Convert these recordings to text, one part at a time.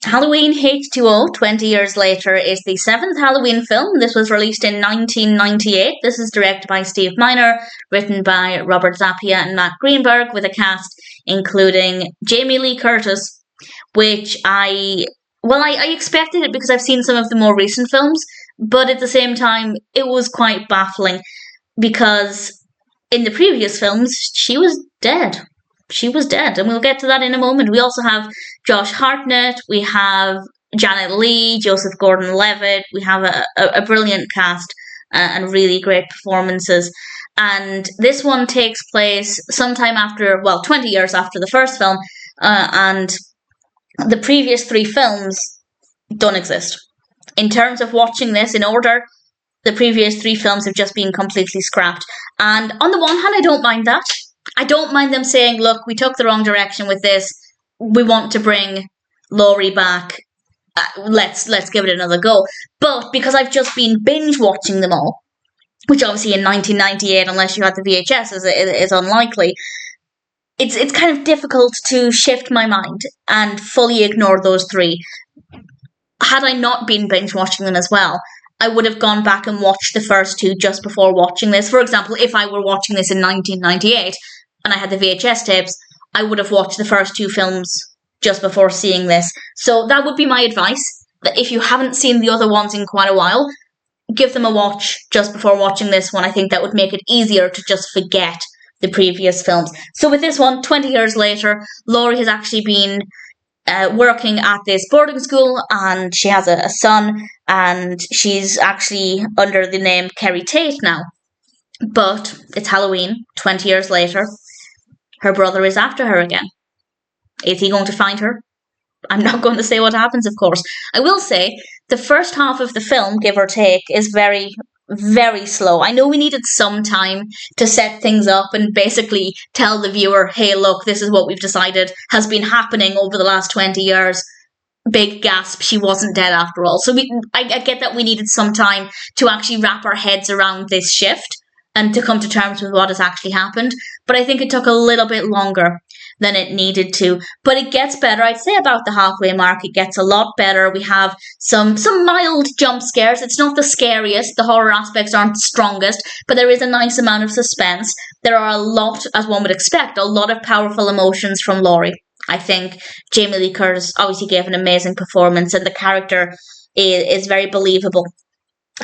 Halloween H20, 20 years later, is the seventh Halloween film. This was released in 1998. This is directed by Steve Miner, written by Robert Zappia and Matt Greenberg, with a cast including Jamie Lee Curtis, which I expected it because I've seen some of the more recent films, but at the same time, it was quite baffling because in the previous films, she was dead. She was dead, and we'll get to that in a moment. We also have Josh Hartnett, we have Janet Leigh, Joseph Gordon-Levitt, we have a brilliant cast and really great performances. And this one takes place sometime after, 20 years after the first film, and the previous three films don't exist. In terms of watching this in order, the previous three films have just been completely scrapped. And on the one hand, I don't mind that. I don't mind them saying, look, we took the wrong direction with this. We want to bring Laurie back. Let's give it another go. But because I've just been binge watching them all, which obviously in 1998, unless you had the VHS, is unlikely, it's kind of difficult to shift my mind and fully ignore those three. Had I not been binge watching them as well, I would have gone back and watched the first two just before watching this. For example, if I were watching this in 1998 and I had the VHS tapes, I would have watched the first two films just before seeing this. So that would be my advice, that if you haven't seen the other ones in quite a while, give them a watch just before watching this one. I think that would make it easier to just forget the previous films. So with this one, 20 years later, Laurie has actually been working at this boarding school, and she has a son, and she's actually under the name Keri Tate now. But it's Halloween, 20 years later. Her brother is after her again. Is he going to find her? I'm not going to say what happens, of course. I will say the first half of the film, give or take, is very, very slow. I know we needed some time to set things up and basically tell the viewer, hey, look, this is what we've decided has been happening over the last 20 years. Big gasp, she wasn't dead after all. So I get that we needed some time to actually wrap our heads around this shift and to come to terms with what has actually happened. But I think it took a little bit longer than it needed to. But it gets better. I'd say about the halfway mark, it gets a lot better. We have some mild jump scares. It's not the scariest. The horror aspects aren't the strongest, but there is a nice amount of suspense. There are a lot, as one would expect, a lot of powerful emotions from Laurie. I think Jamie Lee Curtis obviously gave an amazing performance, and the character is very believable.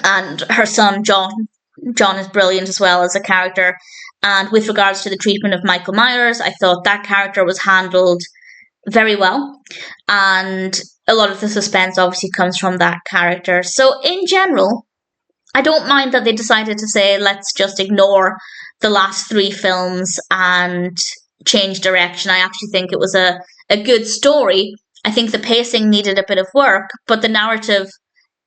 And her son, John is brilliant as well as a character. And with regards to the treatment of Michael Myers, I thought that character was handled very well. And a lot of the suspense obviously comes from that character. So in general, I don't mind that they decided to say, let's just ignore the last three films and change direction. I actually think it was a good story. I think the pacing needed a bit of work, but the narrative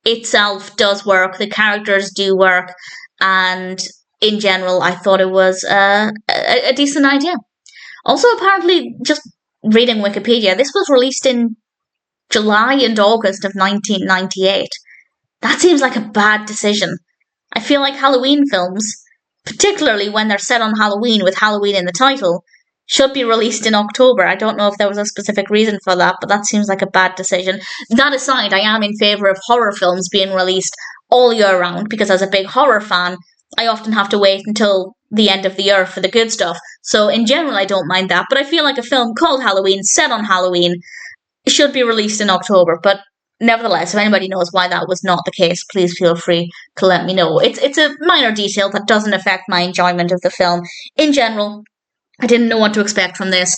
itself does work. The characters do work. And in general, I thought it was a decent idea. Also, apparently, just reading Wikipedia, this was released in July and August of 1998. That seems like a bad decision. I feel like Halloween films, particularly when they're set on Halloween with Halloween in the title, should be released in October. I don't know if there was a specific reason for that, but that seems like a bad decision. That aside, I am in favour of horror films being released all year round, because as a big horror fan, I often have to wait until the end of the year for the good stuff. So in general, I don't mind that. But I feel like a film called Halloween, set on Halloween, should be released in October. But nevertheless, if anybody knows why that was not the case, please feel free to let me know. It's a minor detail that doesn't affect my enjoyment of the film. In general, I didn't know what to expect from this.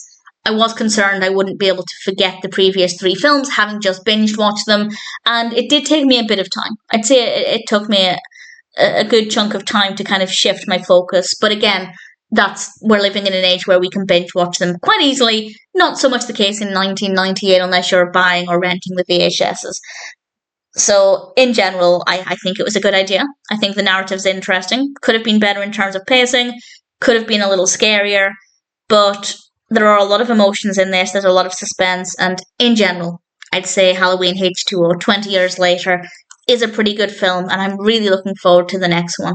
I was concerned I wouldn't be able to forget the previous three films, having just binge watched them. And it did take me a bit of time. I'd say it took me a good chunk of time to kind of shift my focus. But again, we're living in an age where we can binge watch them quite easily. Not so much the case in 1998 unless you're buying or renting the VHSs. So in general, I think it was a good idea. I think the narrative's interesting. Could have been better in terms of pacing. Could have been a little scarier. But there are a lot of emotions in this. There's a lot of suspense. And in general, I'd say Halloween H20, 20 years later, is a pretty good film, and I'm really looking forward to the next one.